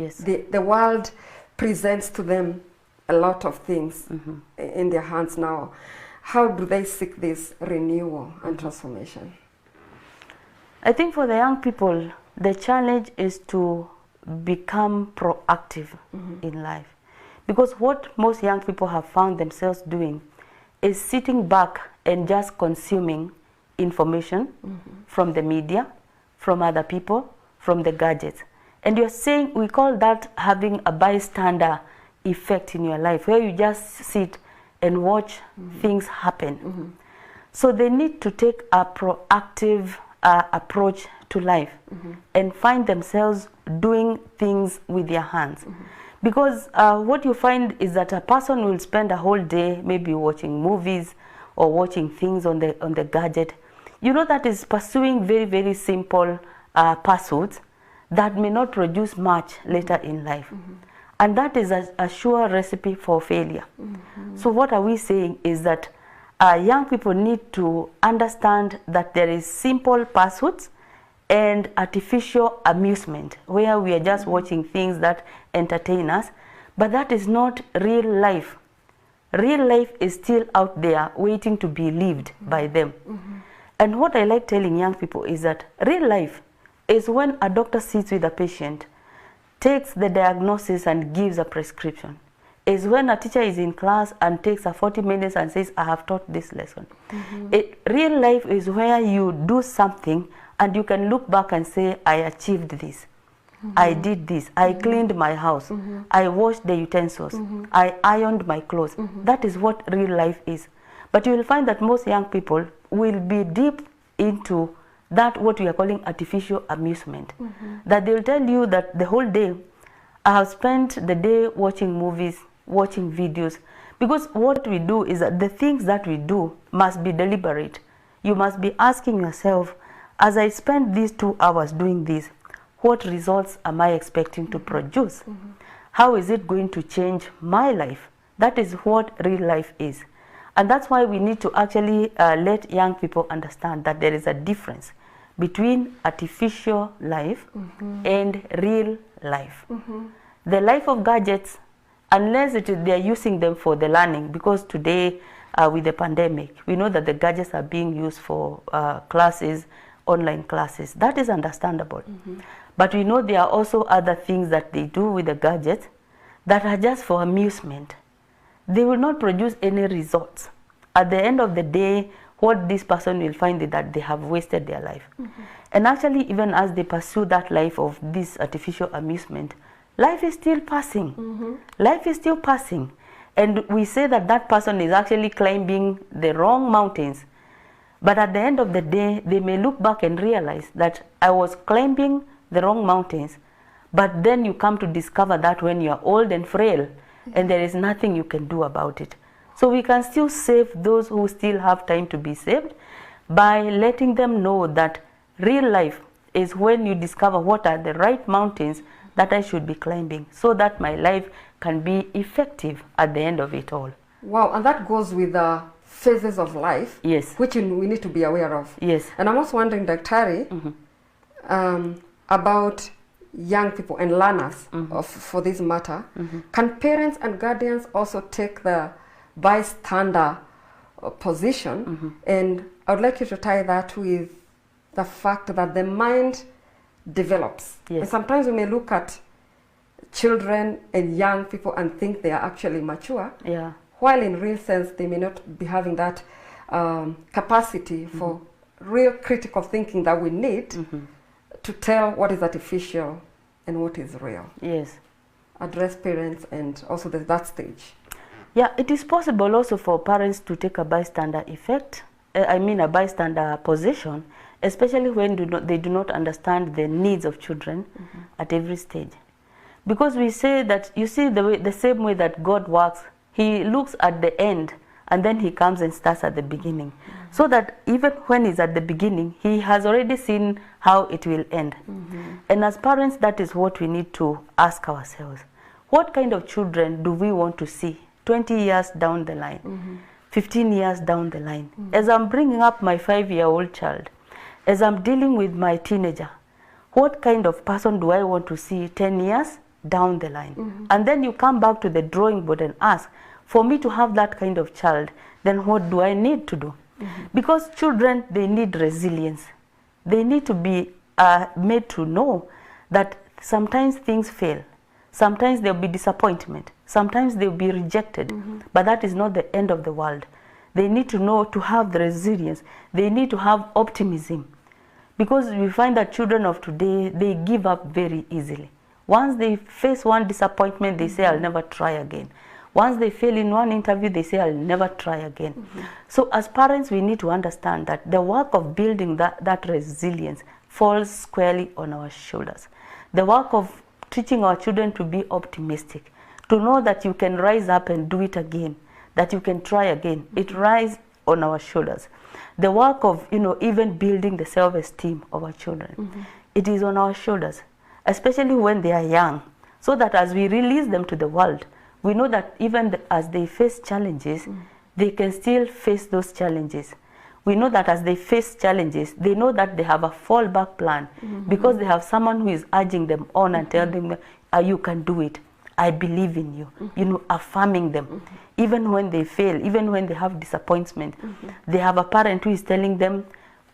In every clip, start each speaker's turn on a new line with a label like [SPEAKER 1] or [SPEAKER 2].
[SPEAKER 1] Yes.
[SPEAKER 2] The world presents to them a lot of things in their hands now. How do they seek this renewal and transformation?
[SPEAKER 1] I think for the young people, the challenge is to become proactive in life. Because what most young people have found themselves doing is sitting back and just consuming information from the media, from other people, from the gadgets. And you're saying, we call that having a bystander effect in your life, where you just sit and watch things happen. So they need to take a proactive approach to life and find themselves doing things with their hands. Because what you find is that a person will spend a whole day maybe watching movies or watching things on the gadget. You know, that is pursuing very, very simple pursuits that may not produce much later in life. And that is a sure recipe for failure. So what are we saying is that young people need to understand that there is simple pursuits and artificial amusement, where we are just watching things that entertain us, but that is not real life. Real life is still out there waiting to be lived by them. And what I like telling young people is that real life is when a doctor sits with a patient, takes the diagnosis and gives a prescription. Is when a teacher is in class and takes a 40 minutes and says, I have taught this lesson. Real life is where you do something and you can look back and say, I achieved this. I did this. I cleaned my house. I washed the utensils. I ironed my clothes. That is what real life is. But you will find that most young people will be deep into that, what we are calling artificial amusement. That they will tell you that the whole day, I have spent the day watching movies, watching videos. Because what we do is that the things that we do must be deliberate. You must be asking yourself, as I spend these 2 hours doing this, what results am I expecting to produce? How is it going to change my life? That is what real life is. And that's why we need to actually let young people understand that there is a difference between artificial life and real life. The life of gadgets, unless they are using them for the learning, because today with the pandemic, we know that the gadgets are being used for classes, online classes. That is understandable. But we know there are also other things that they do with the gadgets that are just for amusement. They will not produce any results. At the end of the day, what this person will find is that they have wasted their life. And actually, even as they pursue that life of this artificial amusement, life is still passing. Life is still passing. And we say that that person is actually climbing the wrong mountains. But at the end of the day, they may look back and realize that I was climbing the wrong mountains. But then you come to discover that when you are old and frail, and there is nothing you can do about it. So we can still save those who still have time to be saved by letting them know that real life is when you discover what are the right mountains that I should be climbing, so that my life can be effective at the end of it all.
[SPEAKER 2] Wow, and that goes with the phases of life,
[SPEAKER 1] Yes.
[SPEAKER 2] which we need to be aware of.
[SPEAKER 1] Yes.
[SPEAKER 2] And I'm also wondering, Daktari, about young people and learners for this matter. Can parents and guardians also take the bystander position? And I would like you to tie that with the fact that the mind develops.
[SPEAKER 1] Yes.
[SPEAKER 2] And sometimes we may look at children and young people and think they are actually mature,
[SPEAKER 1] Yeah.
[SPEAKER 2] while in real sense they may not be having that capacity for real critical thinking that we need to tell what is artificial and what is real.
[SPEAKER 1] Yes.
[SPEAKER 2] Address parents and also that stage.
[SPEAKER 1] Yeah, it is possible also for parents to take a bystander effect, a bystander position, especially when they do not understand the needs of children at every stage. Because we say that, you see, the same way that God works, He looks at the end and then He comes and starts at the beginning. So that even when He's at the beginning, He has already seen how it will end. And as parents, that is what we need to ask ourselves. What kind of children do we want to see 20 years down the line, 15 years down the line? As I'm bringing up my 5-year-old child, as I'm dealing with my teenager, what kind of person do I want to see 10 years down the line. And then you come back to the drawing board and ask, for me to have that kind of child, then what do I need to do? Because children, they need resilience. They need to be made to know that sometimes things fail. Sometimes there'll be disappointment. Sometimes they'll be rejected. But that is not the end of the world. They need to know to have the resilience. They need to have optimism. Because we find that children of today, they give up very easily. Once they face one disappointment, they say, I'll never try again. Once they fail in one interview, they say, I'll never try again. So as parents, we need to understand that the work of building that resilience falls squarely on our shoulders. The work of teaching our children to be optimistic, to know that you can rise up and do it again, that you can try again. It rises on our shoulders. The work of, even building the self-esteem of our children, it is on our shoulders, especially when they are young, so that as we release them to the world, we know that even as they face challenges, they can still face those challenges. We know that as they face challenges, they know that they have a fallback plan because they have someone who is urging them on and telling them, you can do it. I believe in you, affirming them. Even when they fail, even when they have disappointment, they have a parent who is telling them,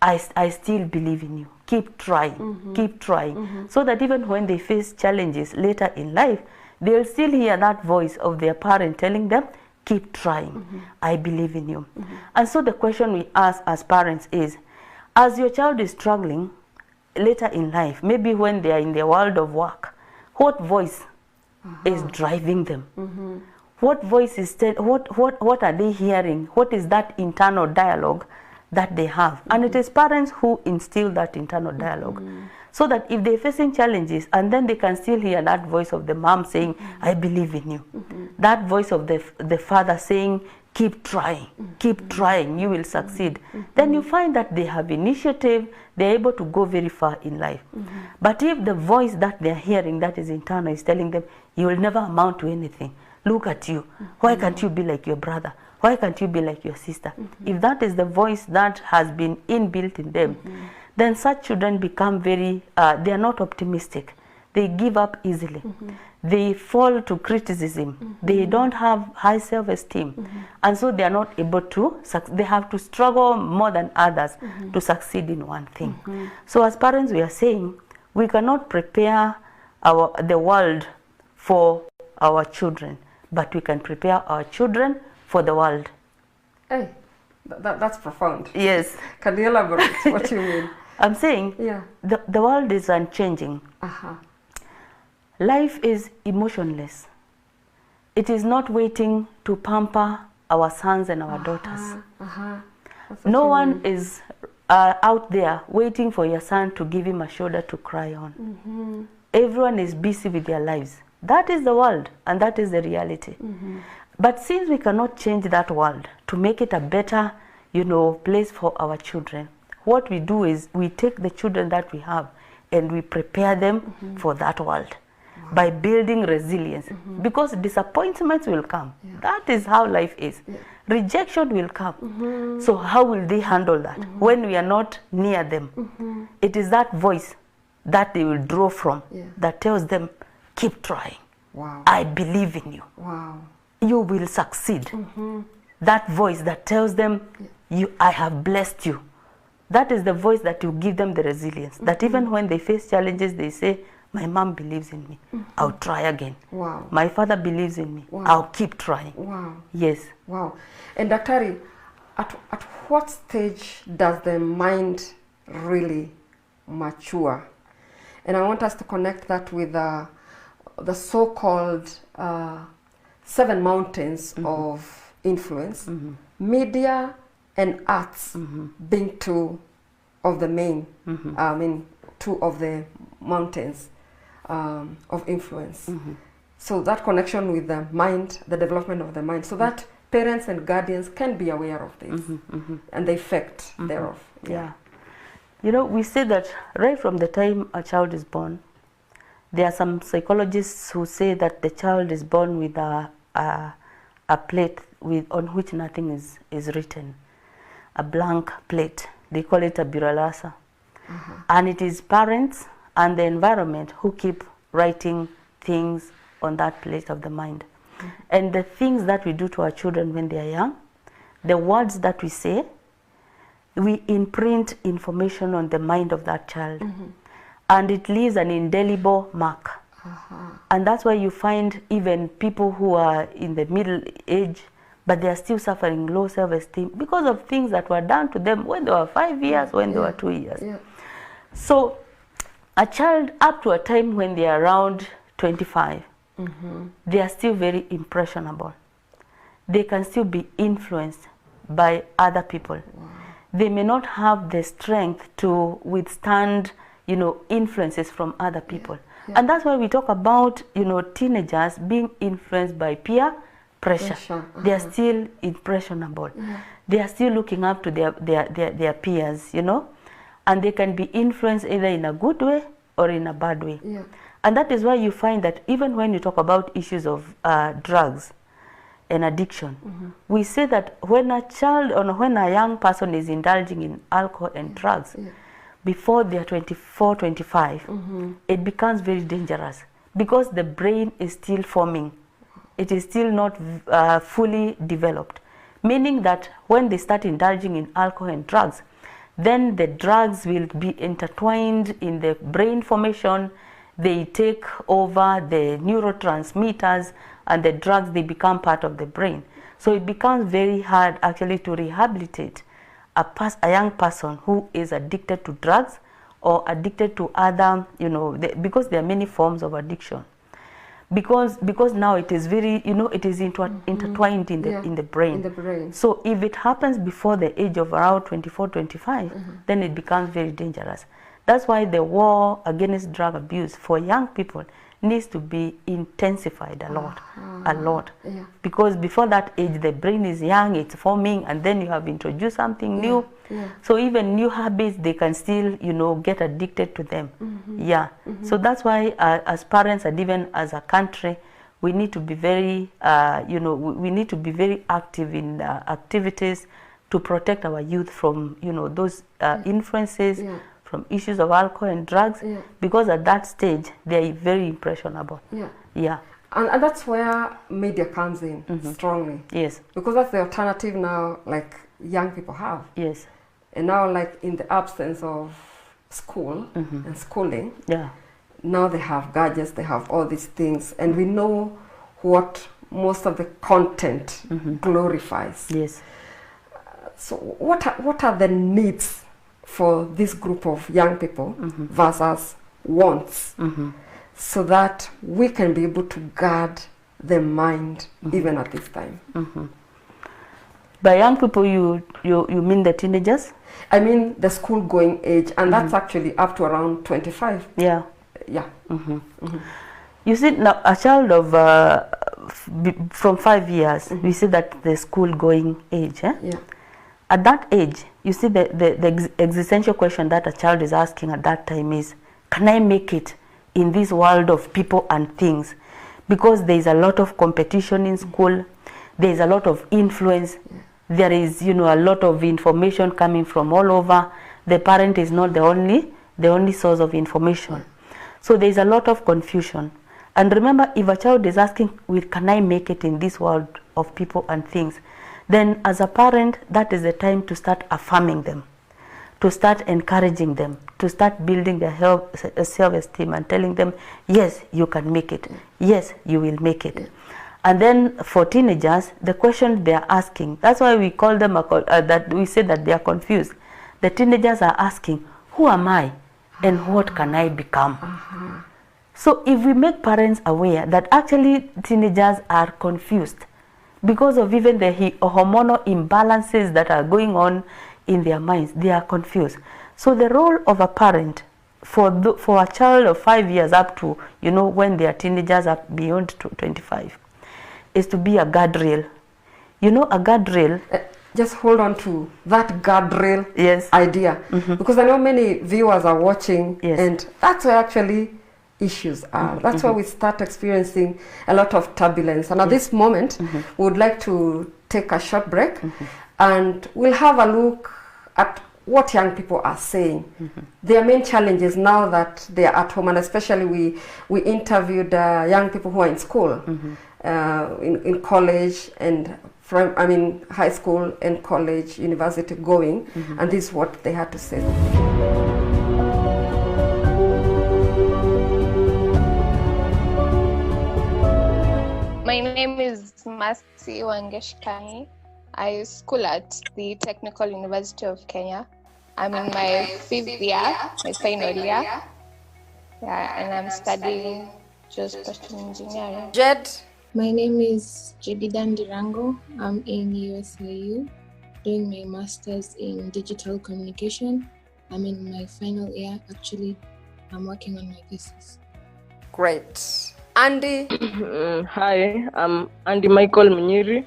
[SPEAKER 1] I still believe in you. Keep trying, keep trying. So that even when they face challenges later in life, they'll still hear that voice of their parent telling them, keep trying, I believe in you. And so the question we ask as parents is, as your child is struggling later in life, maybe when they are in the world of work, what voice is driving them? What voice is, what are they hearing? What is that internal dialogue that they have? And it is parents who instill that internal dialogue. So that if they're facing challenges, and then they can still hear that voice of the mom saying, I believe in you. That voice of the father saying, keep trying, you will succeed. Then you find that they have initiative, they're able to go very far in life. But if the voice that they're hearing that is internal is telling them, you will never amount to anything. Look at you. Why can't you be like your brother? Why can't you be like your sister? If that is the voice that has been inbuilt in them, then such children become very, they are not optimistic. They give up easily. They fall to criticism. They don't have high self-esteem. And so they are not able to, they have to struggle more than others to succeed in one thing. So as parents, we are saying, we cannot prepare the world for our children, but we can prepare our children for the world.
[SPEAKER 2] Hey, that's profound.
[SPEAKER 1] Yes.
[SPEAKER 2] Can you elaborate what you mean?
[SPEAKER 1] I'm saying the world is unchanging. Life is emotionless. It is not waiting to pamper our sons and our daughters. No one is out there waiting for your son to give him a shoulder to cry on. Everyone is busy with their lives. That is the world, and that is the reality. But since we cannot change that world to make it a better, place for our children, what we do is we take the children that we have and we prepare them for that world by building resilience. Because disappointments will come. That is how life is. Rejection will come. So how will they handle that when we are not near them? It is that voice that they will draw from that tells them, keep trying. I believe in you. You will succeed. That voice that tells them, I have blessed you. That is the voice that will give them the resilience. That even when they face challenges, they say, my mom believes in me. I'll try again. My father believes in me. I'll keep trying. Yes.
[SPEAKER 2] And Daktari, at what stage does the mind really mature? And I want us to connect that with the so-called 7 mountains of influence, media and arts being 2 of the main, two of the mountains of influence. So that connection with the mind, the development of the mind, so that parents and guardians can be aware of this and the effect thereof.
[SPEAKER 1] Yeah. You know, we say that right from the time a child is born, there are some psychologists who say that the child is born with a plate on which nothing is written, a blank plate. They call it a buralasa. And it is parents and the environment who keep writing things on that plate of the mind. And the things that we do to our children when they are young, the words that we say, we imprint information on the mind of that child. And it leaves an indelible mark. And that's why you find even people who are in the middle age, but they are still suffering low self-esteem because of things that were done to them when they were 5 years, when they were 2 years. So a child up to a time when they are around 25, they are still very impressionable. They can still be influenced by other people. They may not have the strength to withstand, influences from other people. And that's why we talk about, teenagers being influenced by peer pressure. They are still impressionable. They are still looking up to their peers, and they can be influenced either in a good way or in a bad way. And that is why you find that even when you talk about issues of drugs and addiction, we say that when a child or when a young person is indulging in alcohol and drugs, before they are 24, 25, it becomes very dangerous because the brain is still forming. It is still not fully developed, meaning that when they start indulging in alcohol and drugs, then the drugs will be intertwined in the brain formation. They take over the neurotransmitters, and the drugs, they become part of the brain. So it becomes very hard actually to rehabilitate a young person who is addicted to drugs or addicted to other, because there are many forms of addiction. Because now it is very, it is intertwined in the brain. So if it happens before the age of around 24, 25, then it becomes very dangerous. That's why the war against drug abuse for young people needs to be intensified a lot. Because before that age, the brain is young, it's forming, and then you have introduced something new. So even new habits, they can still, get addicted to them. So that's why as parents and even as a country, we need to be very, we need to be very active in activities to protect our youth from, those influences, from issues of alcohol and drugs, because at that stage they are very impressionable.
[SPEAKER 2] And that's where media comes in strongly. Because that's the alternative now, like young people have. And now, like in the absence of school and schooling, now they have gadgets, they have all these things, and we know what most of the content glorifies. So what are the needs for this group of young people versus wants, so that we can be able to guard the mind even at this time?
[SPEAKER 1] By young people, you mean the teenagers?
[SPEAKER 2] I mean the school-going age, and that's actually up to around 25.
[SPEAKER 1] You see, now a child of from 5 years, we see that the school-going age. At that age, you see the existential question that a child is asking at that time is, can I make it in this world of people and things? Because there is a lot of competition in school, there is a lot of influence, there is, a lot of information coming from all over. The parent is not the only source of information. So there is a lot of confusion. And remember, if a child is asking, can I make it in this world of people and things? Then as a parent, that is the time to start affirming them, to start encouraging them, to start building their self-esteem and telling them, yes, you can make it. Yes, you will make it. And then for teenagers, the question they are asking, that's why we call them, that we say that they are confused. The teenagers are asking, who am I and what can I become? So if we make parents aware that actually teenagers are confused, because of even the hormonal imbalances that are going on in their minds, they are confused. So the role of a parent for a child of 5 years up to, when they are teenagers up beyond 25, is to be a guardrail. A guardrail.
[SPEAKER 2] Just hold on to that guardrail idea, because I know many viewers are watching, and that's where actually issues are. That's why we start experiencing a lot of turbulence. And at this moment, we would like to take a short break, and we'll have a look at what young people are saying, their main challenges now that they are at home, and especially we interviewed young people who are in school, in college and high school and college, university going, and this is what they had to say.
[SPEAKER 3] My name is Mercy Wangeshkani. I school at the Technical University of Kenya. I'm in my 5th year, my final year. Yeah, and I'm studying geospatial engineering.
[SPEAKER 2] Jed?
[SPEAKER 4] My name is Jedidan Dirango. I'm in USIU doing my master's in digital communication. I'm in my final year. Actually, I'm working on my thesis.
[SPEAKER 2] Great. Andy?
[SPEAKER 5] Hi, I'm Andy Michael Munyiri.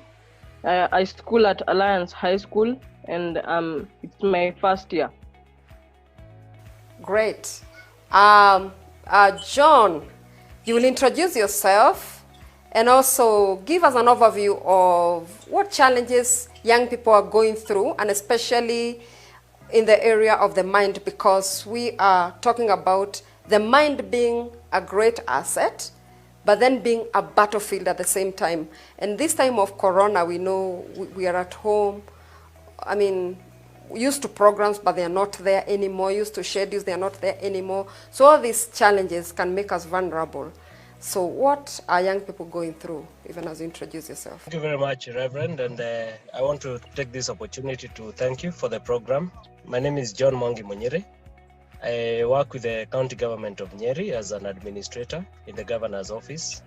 [SPEAKER 5] I school at Alliance High School, and it's my 1st year.
[SPEAKER 2] Great. John, you will introduce yourself and also give us an overview of what challenges young people are going through, and especially in the area of the mind, because we are talking about the mind being a great asset, but then being a battlefield at the same time. And this time of Corona, we know we are at home. I mean, used to programs, but they are not there anymore. Used to schedules, they are not there anymore. So all these challenges can make us vulnerable. So what are young people going through, even as you introduce yourself?
[SPEAKER 6] Thank you very much, Reverend. And I want to take this opportunity to thank you for the program. My name is John Mwangi Munyiri. I work with the county government of Nyeri as an administrator in the governor's office.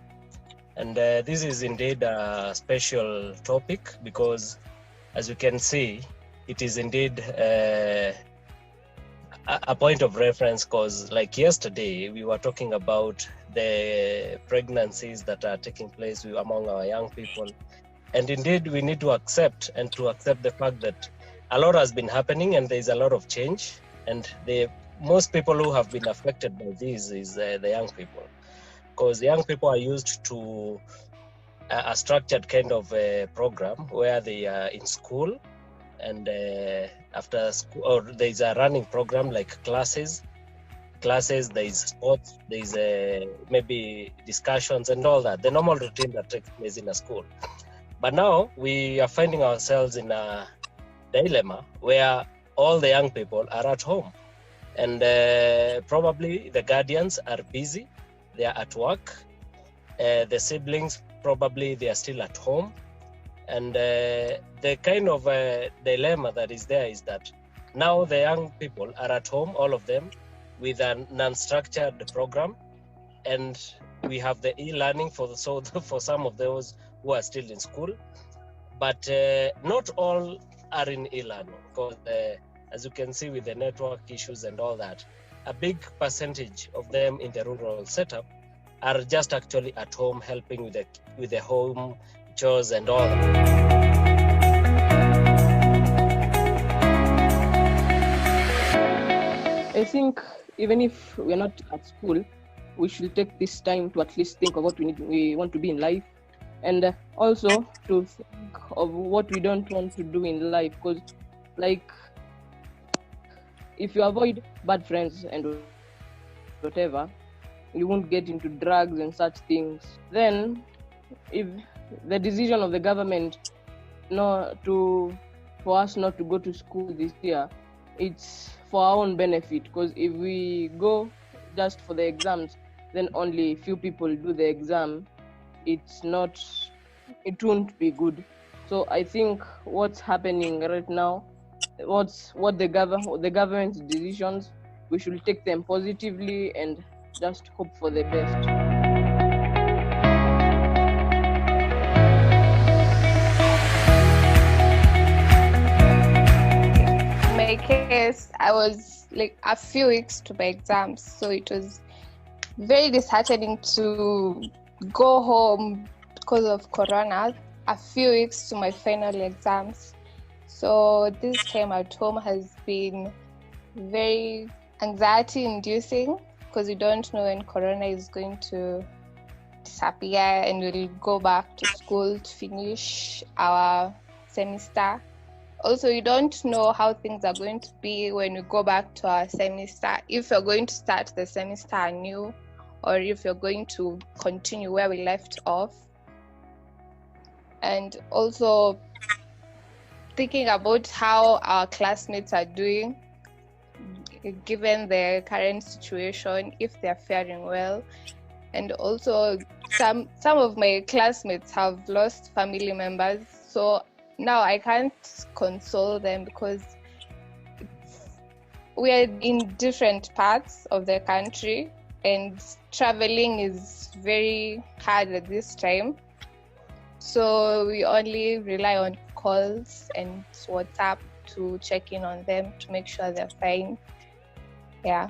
[SPEAKER 6] And this is indeed a special topic because, as you can see, it is indeed a point of reference, because like yesterday, we were talking about the pregnancies that are taking place among our young people. And indeed, we need to accept the fact that a lot has been happening and there's a lot of change. And most people who have been affected by this is the young people, because the young people are used to a structured kind of program where they are in school, and after school, or there's a running program like classes, there's sports, there's maybe discussions and all that, the normal routine that takes place in a school. But now we are finding ourselves in a dilemma where all the young people are at home. And probably the guardians are busy, they are at work, the siblings probably they are still at home, and the kind of dilemma that is there is that now the young people are at home, all of them, with a non-structured program, and we have the e-learning for some of those who are still in school, but not all are in e-learning, because as you can see with the network issues and all that, a big percentage of them in the rural setup are just actually at home helping with the home chores and all that.
[SPEAKER 5] I think even if we're not at school, we should take this time to at least think of what we want to be in life, and also to think of what we don't want to do in life, because like, if you avoid bad friends and whatever, you won't get into drugs and such things. Then, if the decision of the government for us not to go to school this year, it's for our own benefit, because if we go just for the exams, then only few people do the exam. It won't be good. So I think what's happening right now, what the government's decisions, we should take them positively and just hope for the best.
[SPEAKER 3] In my case, I was like a few weeks to my exams, so it was very disheartening to go home because of Corona, a few weeks to my final exams. So this time at home has been very anxiety-inducing, because we don't know when Corona is going to disappear and we'll go back to school to finish our semester. also you don't know how things are going to be when you go back to our semester, if you're going to start the semester anew or if you're going to continue where we left off. And also thinking about how our classmates are doing given the current situation, if they're faring well. And also some of my classmates have lost family members, so now I can't console them because we are in different parts of the country and traveling is very hard at this time. So we only rely on calls and WhatsApp to check in on them to make sure they're fine. Yeah.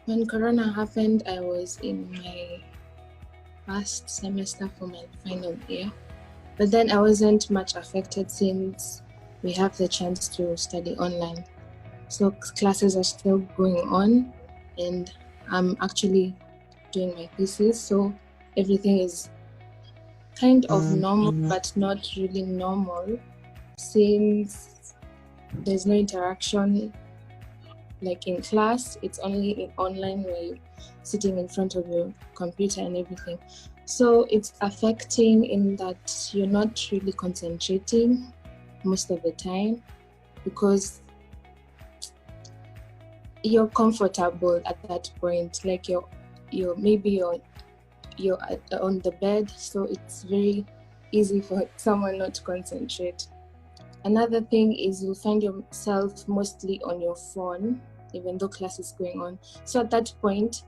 [SPEAKER 4] When Corona happened, I was in my last semester for my final year. But then I wasn't much affected since we have the chance to study online. So classes are still going on and I'm actually doing my thesis. So everything is kind of normal, but not really normal since there's no interaction like in class. It's only in online where you're sitting in front of your computer and everything. So it's affecting in that you're not really concentrating most of the time because you're comfortable at that point. Like you're on the bed, so it's very easy for someone not to concentrate. Another thing is you'll find yourself mostly on your phone, even though class is going on. So at that point,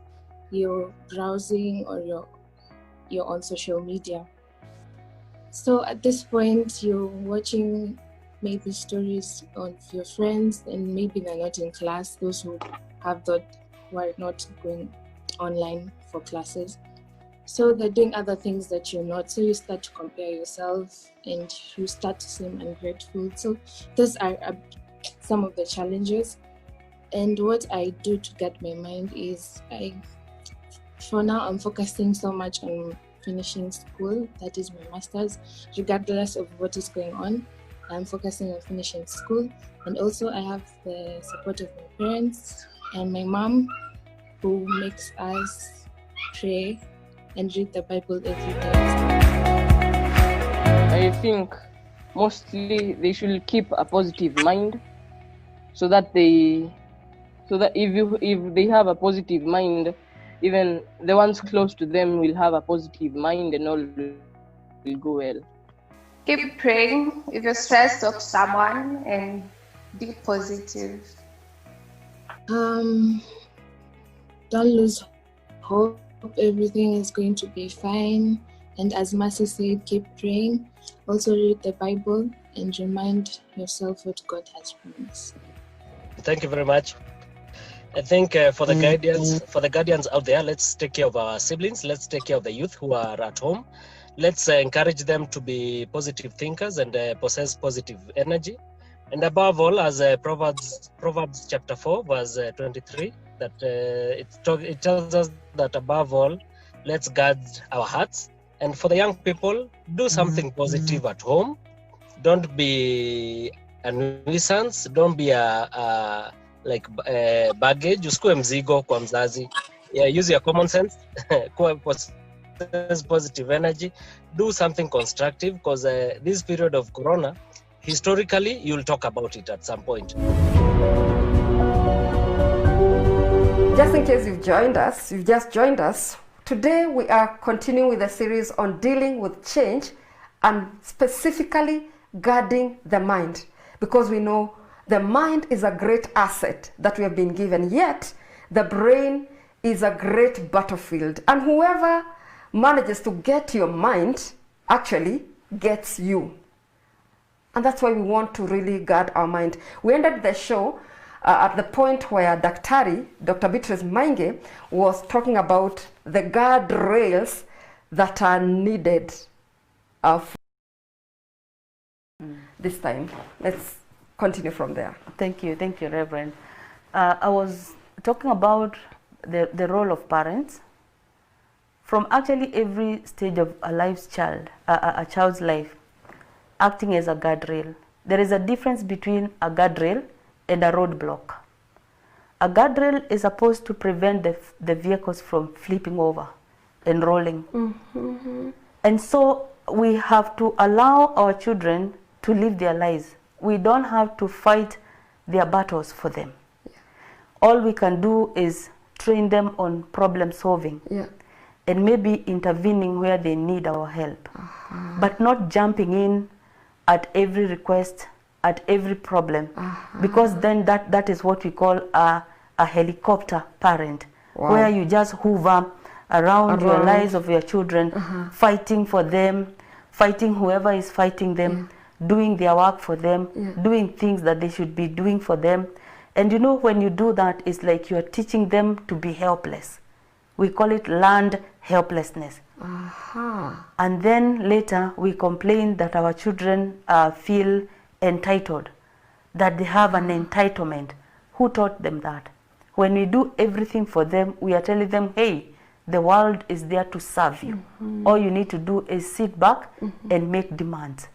[SPEAKER 4] you're browsing or you're on social media. So at this point, you're watching maybe stories of your friends, and maybe they're not in class, those who are not going online for classes. So they're doing other things that you're not. So you start to compare yourself and you start to seem ungrateful. So those are some of the challenges. And what I do to get my mind is for now, I'm focusing so much on finishing school, that is my master's, regardless of what is going on. I'm focusing on finishing school. And also I have the support of my parents and my mom, who makes us pray and read the Bible every day.
[SPEAKER 5] I think mostly they should keep a positive mind, so that if they have a positive mind, even the ones close to them will have a positive mind and all will go well.
[SPEAKER 3] Keep praying. If you're stressed of someone, and be positive.
[SPEAKER 4] Don't lose hope. Everything is going to be fine. And as Mercy said, keep praying. Also read the Bible and remind yourself what God has promised.
[SPEAKER 6] Thank you very much. I think for the guardians out there, let's take care of our siblings. Let's take care of the youth who are at home. Let's encourage them to be positive thinkers and possess positive energy. And above all, as Proverbs chapter 4, verse 23, that it tells us that above all, let's guard our hearts. And for the young people, do something positive at home. Don't be a nuisance. Don't be a baggage. Usikue mzigo kwa mzazi. Yeah, use your common sense. Possess positive energy. Do something constructive, because this period of Corona, historically, you'll talk about it at some point.
[SPEAKER 2] Just in case you've just joined us, today we are continuing with a series on dealing with change and specifically guarding the mind, because we know the mind is a great asset that we have been given, yet the brain is a great battlefield, and whoever manages to get your mind actually gets you. And that's why we want to really guard our mind. We ended the show at the point where Dr. Beatrice Mainge, was talking about the guardrails that are needed this time. Let's continue from there.
[SPEAKER 1] Thank you, Reverend. I was talking about the role of parents from actually every stage of a child's life, acting as a guardrail. there is a difference between a guardrail and a roadblock. A guardrail is supposed to prevent the vehicles from flipping over and rolling. And so we have to allow our children to live their lives. We don't have to fight their battles for them. All we can do is train them on problem solving and maybe intervening where they need our help, but not jumping in at every request, at every problem, because then that is what we call a helicopter parent, where you just hoover around your lives of your children, fighting for them, fighting whoever is fighting them, doing their work for them, doing things that they should be doing for them. And you know, when you do that, it's like you are teaching them to be helpless. We call it learned helplessness. And then later we complain that our children feel entitled, that they have an entitlement. Who taught them that? When we do everything for them, we are telling them, hey, the world is there to serve you. All you need to do is sit back and make demands.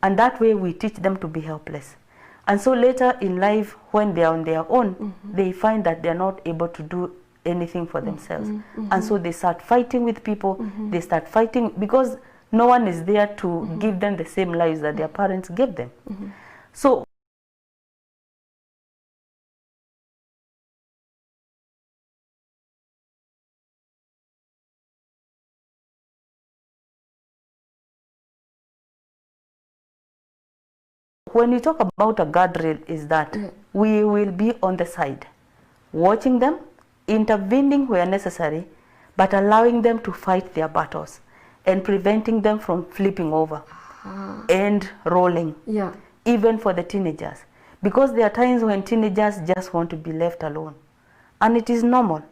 [SPEAKER 1] And that way we teach them to be helpless. And so later in life, when they are on their own, they find that they are not able to do anything for themselves. And so they start fighting with people. They start fighting because no one is there to give them the same lives that their parents gave them. So when we talk about a guardrail, is that we will be on the side, watching them, intervening where necessary, but allowing them to fight their battles and preventing them from flipping over and rolling, even for the teenagers. Because there are times when teenagers just want to be left alone. And it is normal.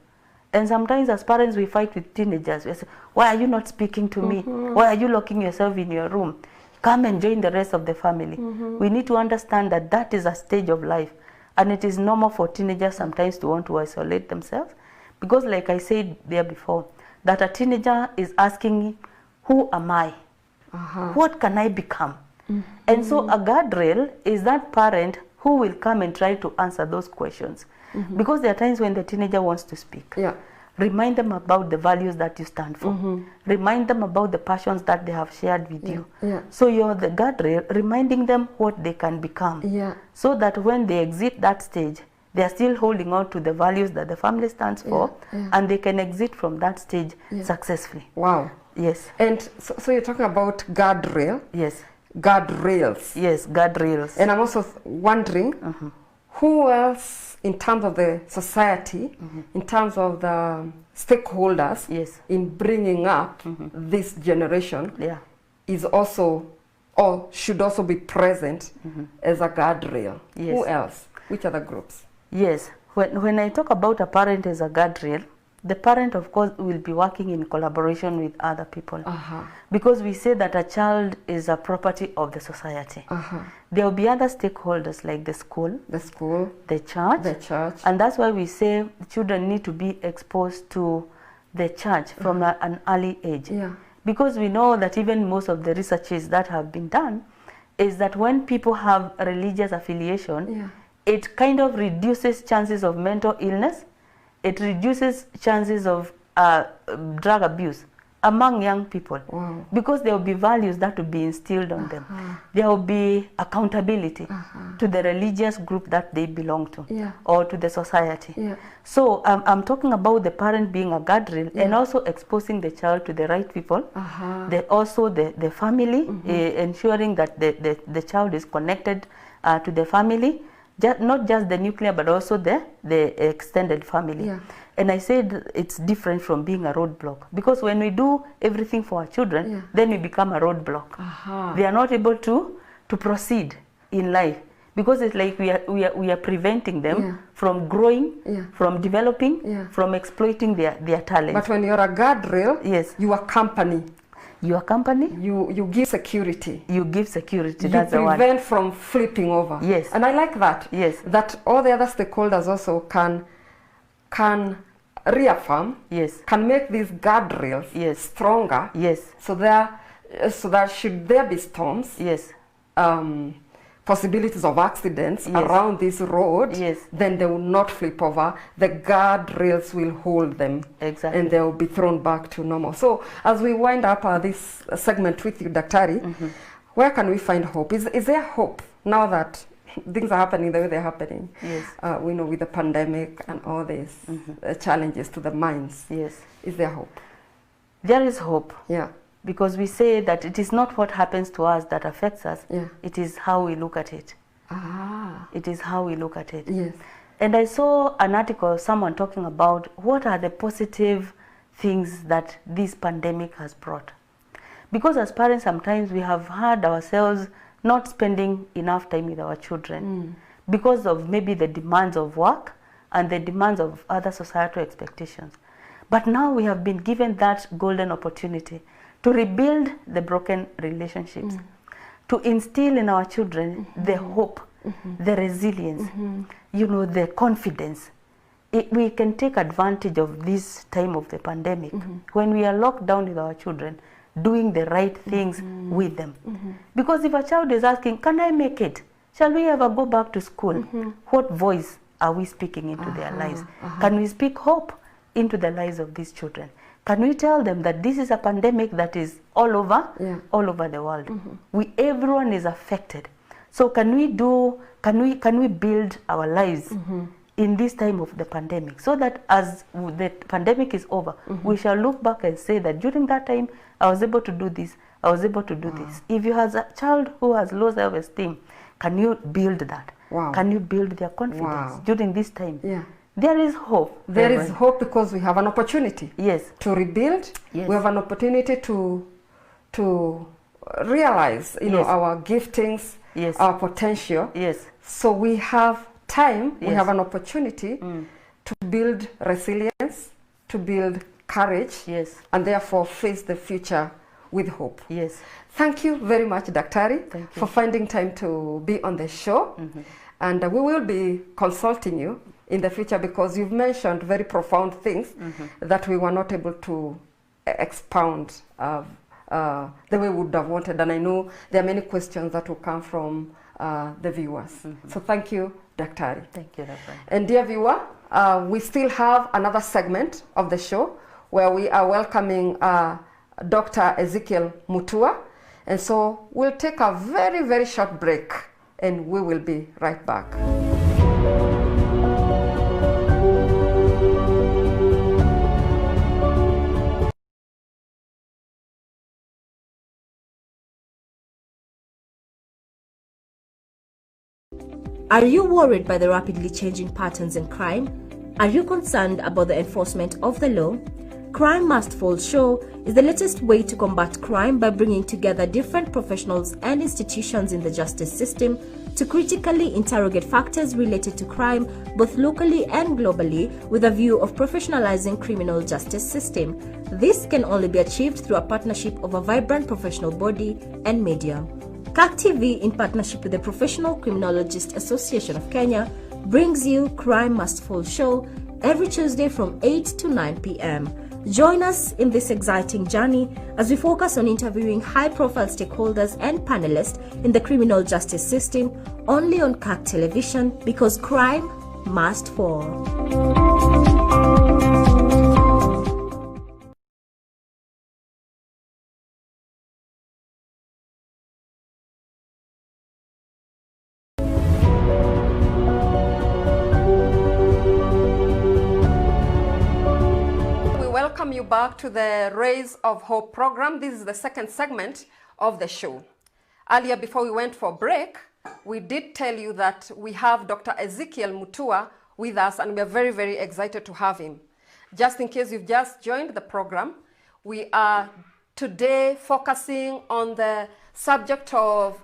[SPEAKER 1] And sometimes as parents, we fight with teenagers. We say, why are you not speaking to me? Why are you locking yourself in your room? Come and join the rest of the family. We need to understand that that is a stage of life. And it is normal for teenagers sometimes to want to isolate themselves. Because like I said there before, that a teenager is asking, who am I? What can I become? And so a guardrail is that parent who will come and try to answer those questions. Because there are times when the teenager wants to speak. Remind them about the values that you stand for. Remind them about the passions that they have shared with you. So you're the guardrail, reminding them what they can become. So that when they exit that stage, they are still holding on to the values that the family stands for, and they can exit from that stage successfully.
[SPEAKER 2] Wow.
[SPEAKER 1] Yes.
[SPEAKER 2] And so you're talking about guardrail?
[SPEAKER 1] Yes.
[SPEAKER 2] Guardrails.
[SPEAKER 1] Yes, guardrails.
[SPEAKER 2] And I'm also wondering, who else in terms of the society, in terms of the stakeholders in bringing up this generation is also or should also be present as a guardrail? Who else? Which other groups?
[SPEAKER 1] Yes. When I talk about a parent as a guardrail, the parent, of course, will be working in collaboration with other people. Because we say that a child is a property of the society. There will be other stakeholders like the school, the church. And that's why we say children need to be exposed to the church from an early age. Because we know that even most of the researches that have been done is that when people have a religious affiliation, it kind of reduces chances of mental illness. It reduces chances of drug abuse among young people. Because there will be values that will be instilled on them. There will be accountability to the religious group that they belong to or to the society. So I'm talking about the parent being a guardrail and also exposing the child to the right people. Also the family, ensuring that the child is connected to the family. Not just the nuclear, but also the extended family. And I said it's different from being a roadblock, because when we do everything for our children, then we become a roadblock. They are not able to proceed in life, because it's like we are preventing them from growing, from developing, from exploiting their talent.
[SPEAKER 2] But when you're a guardrail, you accompany.
[SPEAKER 1] You accompany.
[SPEAKER 2] You give security.
[SPEAKER 1] You give security.
[SPEAKER 2] You
[SPEAKER 1] that's the one.
[SPEAKER 2] prevent from flipping over.
[SPEAKER 1] Yes.
[SPEAKER 2] And I like that.
[SPEAKER 1] Yes.
[SPEAKER 2] That all the other stakeholders also can reaffirm.
[SPEAKER 1] Yes.
[SPEAKER 2] Can make these guardrails stronger.
[SPEAKER 1] Yes.
[SPEAKER 2] So that should there be storms.
[SPEAKER 1] Yes.
[SPEAKER 2] possibilities of accidents
[SPEAKER 1] Yes.
[SPEAKER 2] around this road,
[SPEAKER 1] Yes.
[SPEAKER 2] then they will not flip over. The guardrails will hold them.
[SPEAKER 1] Exactly.
[SPEAKER 2] And they will be thrown back to normal. So as we wind up this segment with you, Daktari, where can we find hope? Is there hope now that things are happening the way they're happening?
[SPEAKER 1] Yes.
[SPEAKER 2] We know with the pandemic and all these challenges to the minds.
[SPEAKER 1] Yes.
[SPEAKER 2] Is there hope?
[SPEAKER 1] There is hope.
[SPEAKER 2] Yeah.
[SPEAKER 1] Because we say that it is not what happens to us that affects us.
[SPEAKER 2] Yeah.
[SPEAKER 1] It is how we look at it.
[SPEAKER 2] Ah.
[SPEAKER 1] It is how we look at it.
[SPEAKER 2] Yes.
[SPEAKER 1] And I saw an article of someone talking about what are the positive things that this pandemic has brought. Because as parents, sometimes we have had ourselves not spending enough time with our children because of maybe the demands of work and the demands of other societal expectations. But now we have been given that golden opportunity to rebuild the broken relationships, to instill in our children the hope, the resilience, you know, the confidence. We can take advantage of this time of the pandemic when we are locked down with our children, doing the right things with them. Because if a child is asking, can I make it? Shall we ever go back to school? What voice are we speaking into their lives? Can we speak hope into the lives of these children? Can we tell them that this is a pandemic that is all over the world? Everyone is affected. So can we build our lives in this time of the pandemic, so that as the pandemic is over, we shall look back and say that during that time, I was able to do this, I was able to do this. If you have a child who has low self-esteem, can you build that? Can you build their confidence during this time?
[SPEAKER 2] Yeah.
[SPEAKER 1] There is hope.
[SPEAKER 2] There is hope because we have an opportunity to rebuild.
[SPEAKER 1] Yes.
[SPEAKER 2] We have an opportunity to realize, you know, our giftings, our potential.
[SPEAKER 1] Yes.
[SPEAKER 2] So we have time, we have an opportunity to build resilience, to build courage, and therefore face the future with hope.
[SPEAKER 1] Yes.
[SPEAKER 2] Thank you very much, Daktari, for finding time to be on the show. And we will be consulting you in the future because you've mentioned very profound things that we were not able to expound the way we would have wanted. And I know there are many questions that will come from the viewers. So thank you, Daktari.
[SPEAKER 1] Thank you, Reverend.
[SPEAKER 2] And dear viewer, we still have another segment of the show where we are welcoming Dr. Ezekiel Mutua. And so we'll take a very, very short break and we will be right back.
[SPEAKER 7] Are you worried by the rapidly changing patterns in crime? Are you concerned about the enforcement of the law? Crime Must Fall Show is the latest way to combat crime by bringing together different professionals and institutions in the justice system to critically interrogate factors related to crime both locally and globally with a view of professionalizing criminal justice system. This can only be achieved through a partnership of a vibrant professional body and media. CAC TV, in partnership with the Professional Criminologist Association of Kenya, brings you Crime Must Fall Show every Tuesday from 8 to 9 p.m. Join us in this exciting journey as we focus on interviewing high-profile stakeholders and panelists in the criminal justice system only on CAC Television, because crime must fall.
[SPEAKER 2] Welcome you back to the Rays of Hope program. This is the second segment of the show. Earlier, before we went for break, we did tell you that we have Dr. Ezekiel Mutua with us, and we are very, very excited to have him. Just in case you've just joined the program, we are today focusing on the subject of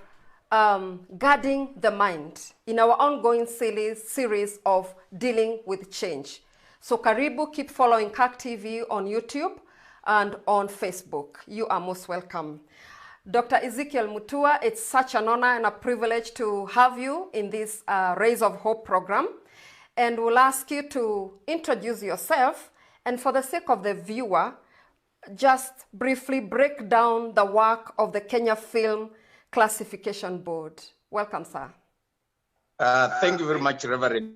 [SPEAKER 2] guarding the mind in our ongoing series of dealing with change. So karibu, keep following CAC TV on YouTube and on Facebook. You are most welcome. Dr. Ezekiel Mutua, it's such an honor and a privilege to have you in this Rays of Hope program. And we'll ask you to introduce yourself, and for the sake of the viewer, just briefly break down the work of the Kenya Film Classification Board. Welcome, sir.
[SPEAKER 8] Thank you very much, Reverend.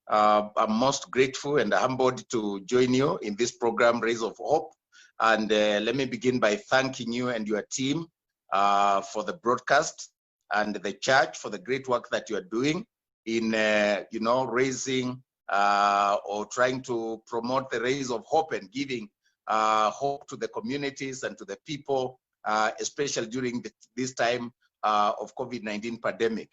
[SPEAKER 8] I'm most grateful and humbled to join you in this program, Rays of Hope. And let me begin by thanking you and your team for the broadcast, and the church for the great work that you are doing in, raising or trying to promote the rays of hope and giving hope to the communities and to the people, especially during this time of COVID-19 pandemic.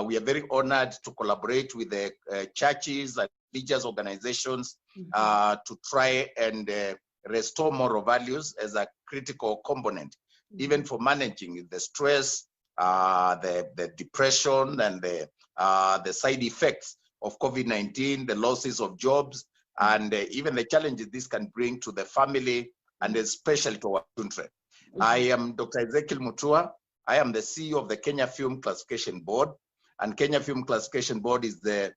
[SPEAKER 8] We are very honored to collaborate with the churches and religious organizations to try and restore moral values as a critical component, even for managing the stress, the depression, and the side effects of COVID-19, the losses of jobs, and even the challenges this can bring to the family and especially to our children. I am Dr. Ezekiel Mutua. I am the CEO of the Kenya Film Classification Board, and Kenya Film Classification Board is the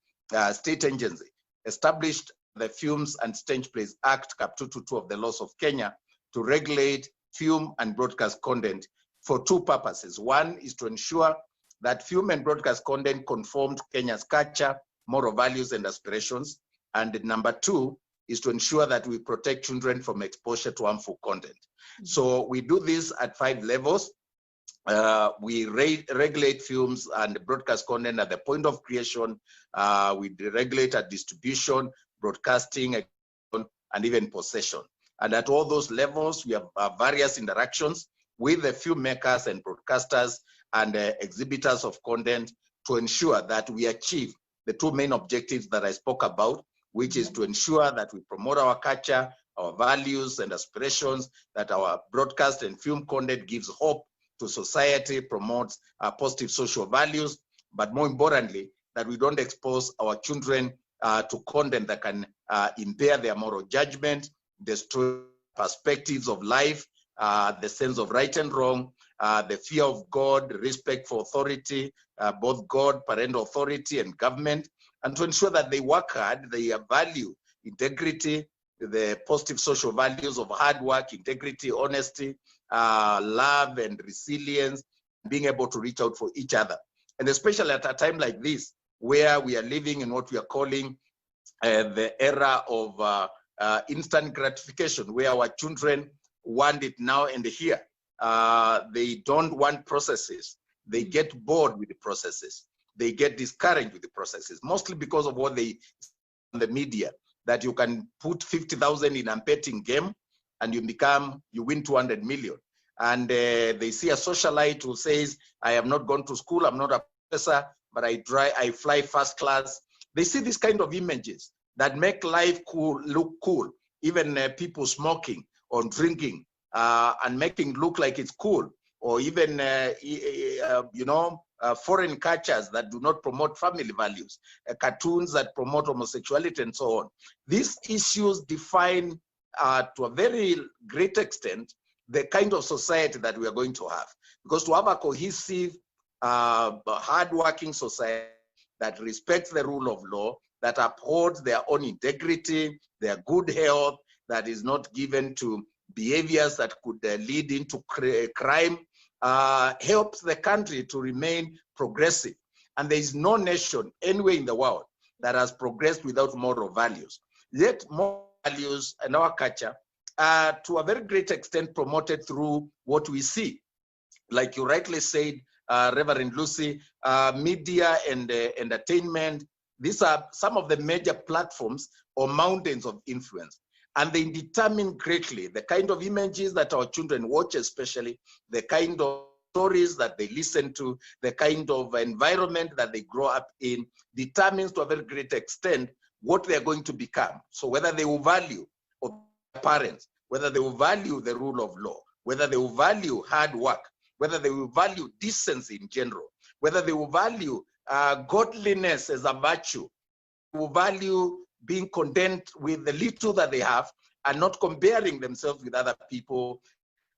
[SPEAKER 8] state agency established the Films and Stage Plays Act, Cap 222 of the laws of Kenya, to regulate film and broadcast content for two purposes. One is to ensure that film and broadcast content conform to Kenya's culture, moral values, and aspirations. And number two is to ensure that we protect children from exposure to harmful content. So we do this at 5 levels. We regulate films and broadcast content at the point of creation. We regulate at distribution, broadcasting, and even possession. And at all those levels, we have various interactions with the filmmakers and broadcasters and exhibitors of content to ensure that we achieve the two main objectives that I spoke about, which is to ensure that we promote our culture, our values and aspirations, that our broadcast and film content gives hope to society, promotes positive social values, but more importantly, that we don't expose our children to content that can impair their moral judgment, destroy perspectives of life, the sense of right and wrong, the fear of God, respect for authority, both God, parental authority, and government, and to ensure that they work hard, they value integrity, the positive social values of hard work, integrity, honesty, love, and resilience, being able to reach out for each other. And especially at a time like this, where we are living in what we are calling the era of instant gratification, where our children want it now and here. They don't want processes. They get bored with the processes. They get discouraged with the processes, mostly because of what they see on the media, that you can put 50,000 in a betting game and you win 200 million. And they see a socialite who says, I have not gone to school, I'm not a professor, but I fly first class. They see these kind of images that make life look cool. Even people smoking or drinking and making look like it's cool, or even foreign cultures that do not promote family values, cartoons that promote homosexuality, and so on. These issues define to a very great extent the kind of society that we are going to have. Because to have a cohesive, hardworking society that respects the rule of law, that upholds their own integrity, their good health, that is not given to behaviors that could lead into crime, helps the country to remain progressive. And there is no nation anywhere in the world that has progressed without moral values. Yet moral values and our culture are to a very great extent promoted through what we see. Like you rightly said, Reverend Lucy, media and entertainment, these are some of the major platforms or mountains of influence. And they determine greatly the kind of images that our children watch, especially the kind of stories that they listen to, the kind of environment that they grow up in, determines to a very great extent what they are going to become. So whether they will value their parents, whether they will value the rule of law, whether they will value hard work, whether they will value decency in general, whether they will value godliness as a virtue, will value being content with the little that they have and not comparing themselves with other people,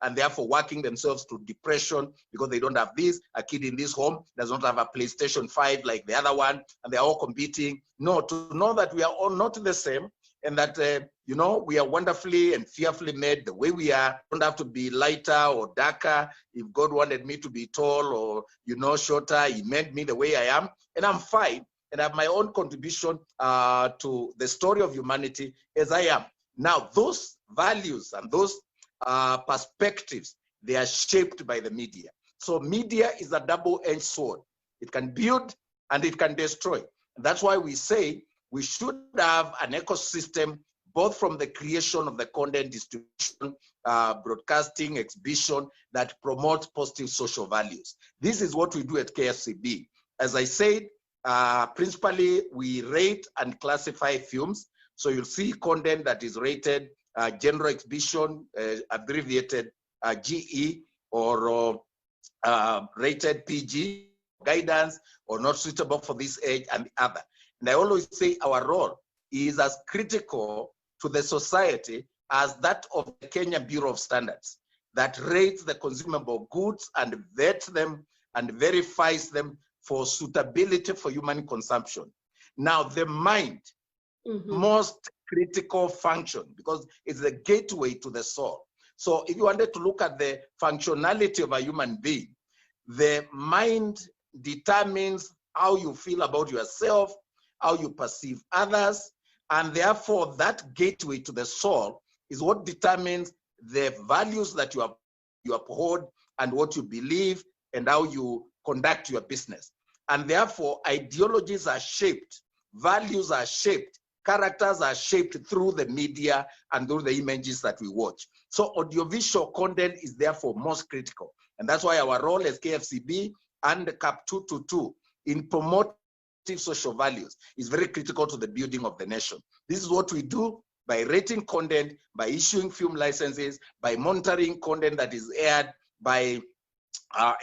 [SPEAKER 8] and therefore working themselves to depression because they don't have this. A kid in this home does not have a PlayStation 5 like the other one, and they're all competing. No, to know that we are all not the same, and that You know, we are wonderfully and fearfully made the way we are. Don't have to be lighter or darker. If God wanted me to be tall or, you know, shorter, he made me the way I am, and I'm fine. And I have my own contribution to the story of humanity as I am. Now, those values and those perspectives, they are shaped by the media. So media is a double-edged sword. It can build and it can destroy. And that's why we say we should have an ecosystem, both from the creation of the content distribution, broadcasting, exhibition, that promotes positive social values. This is what we do at KFCB. As I said, principally, we rate and classify films. So you'll see content that is rated general exhibition, abbreviated GE, or rated PG, guidance, or not suitable for this age, and the other. And I always say our role is as critical to the society as that of the Kenya Bureau of Standards, that rates the consumable goods and vets them and verifies them for suitability for human consumption. Now, the mind, most critical function, because it's the gateway to the soul. So if you wanted to look at the functionality of a human being, the mind determines how you feel about yourself, how you perceive others, and therefore that gateway to the soul is what determines the values that you uphold and what you believe and how you conduct your business. And therefore, ideologies are shaped, values are shaped, characters are shaped through the media and through the images that we watch. So audiovisual content is therefore most critical. And that's why our role as KFCB and CAP 222 in promoting social values is very critical to the building of the nation. This is what we do by rating content, by issuing film licenses, by monitoring content that is aired, by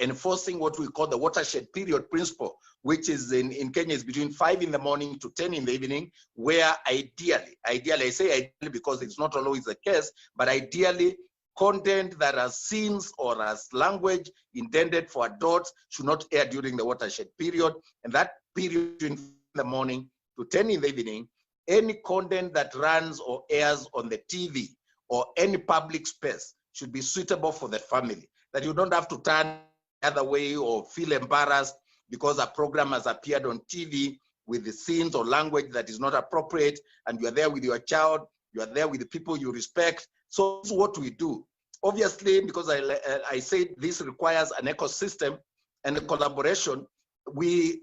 [SPEAKER 8] enforcing what we call the watershed period principle, which is in Kenya is between 5 in the morning to 10 in the evening, where ideally, I say ideally because it's not always the case, but ideally content that has scenes or as language intended for adults should not air during the watershed period. And that period in the morning to 10 in the evening, any content that runs or airs on the TV or any public space should be suitable for the family, that you don't have to turn the other way or feel embarrassed because a program has appeared on TV with the scenes or language that is not appropriate, and you are there with your child, you are there with the people you respect. So this is what we do. Obviously, because I said this requires an ecosystem and a collaboration, we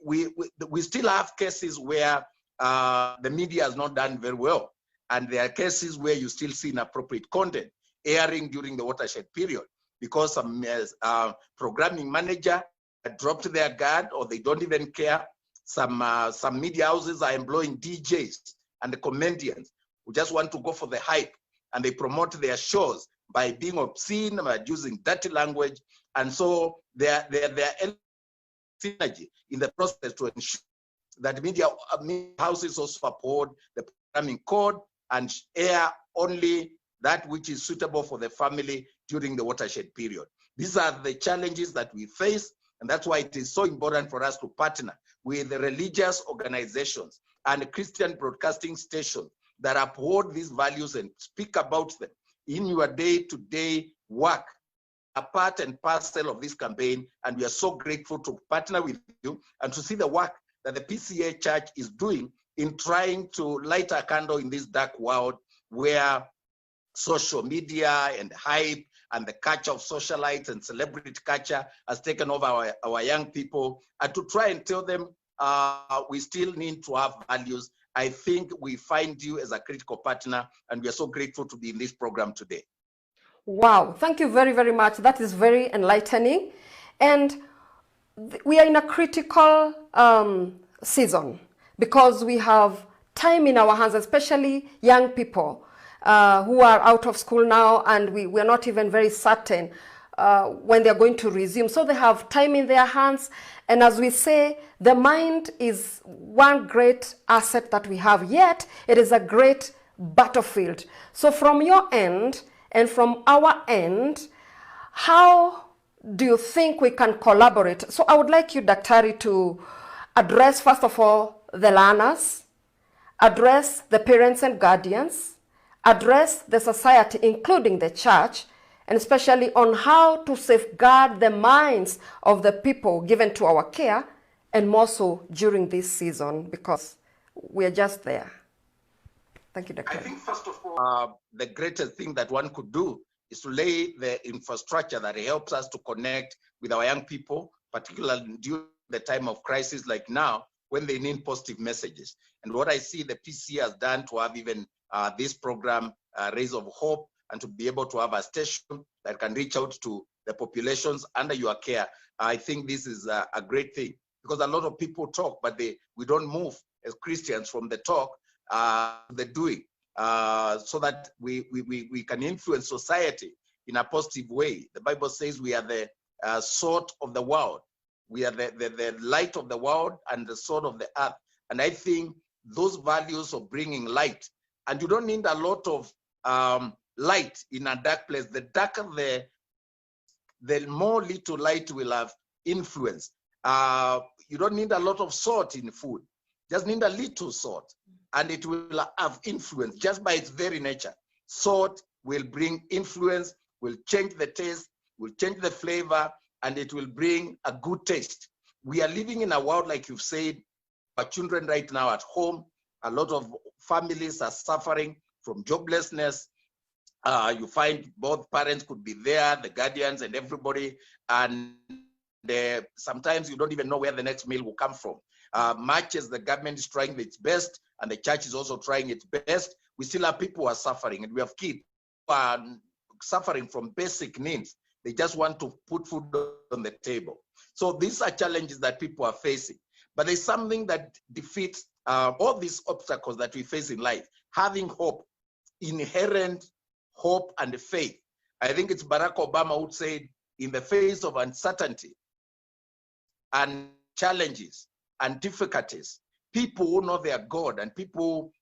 [SPEAKER 8] still have cases where the media has not done very well. And there are cases where you still see inappropriate content airing during the watershed period because some programming manager dropped their guard or they don't even care. Some media houses are employing DJs and the comedians who just want to go for the hype, and they promote their shows by being obscene, by using dirty language. And so there synergy in the process to ensure that media houses also uphold the programming code and air only that which is suitable for the family during the watershed period. These are the challenges that we face, and that's why it is so important for us to partner with the religious organizations and Christian broadcasting stations that uphold these values and speak about them in your day-to-day work, a part and parcel of this campaign. And we are so grateful to partner with you and to see the work that the PCA Church is doing in trying to light a candle in this dark world where social media and hype and the culture of socialites and celebrity culture has taken over our young people, and to try and tell them we still need to have values. I think we find you as a critical partner, and we are so grateful to be in this program today.
[SPEAKER 2] Wow, thank you very, very much. That is very enlightening. And we are in a critical season because we have time in our hands, especially young people who are out of school now, and we're not even very certain when they're going to resume. So they have time in their hands. And as we say, the mind is one great asset that we have, yet it is a great battlefield. So from your end and from our end, how do you think we can collaborate? So I would like you, Daktari, to address, first of all, the learners, address the parents and guardians, address the society, including the church, and especially on how to safeguard the minds of the people given to our care, and more so during this season, because we are just there. Thank you, Dr.
[SPEAKER 8] I think, first of all, the greatest thing that one could do is to lay the infrastructure that helps us to connect with our young people, particularly during the time of crisis like now, when they need positive messages. And what I see the PC has done to have even this program, Rays of Hope, and to be able to have a station that can reach out to the populations under your care, I think this is a great thing, because a lot of people talk, but we don't move as Christians from the talk to the doing, so that we can influence society in a positive way. The Bible says we are the salt of the world. We are the light of the world and the salt of the earth. And I think those values of bringing light, and you don't need a lot of light in a dark place. The darker the more little light will have influence. You don't need a lot of salt in food. Just need a little salt, and it will have influence just by its very nature. Salt will bring influence, will change the taste, will change the flavor, and it will bring a good taste. We are living in a world, like you've said, our children right now at home, a lot of families are suffering from joblessness. You find both parents could be there, the guardians and everybody, and sometimes you don't even know where the next meal will come from. Much as the government is trying its best and the church is also trying its best, we still have people who are suffering, and we have kids who are suffering from basic needs. They just want to put food on the table. So these are challenges that people are facing. But there's something that defeats all these obstacles that we face in life: having hope, inherent hope and faith. I think it's Barack Obama who said, in the face of uncertainty and challenges and difficulties, people who know their God and people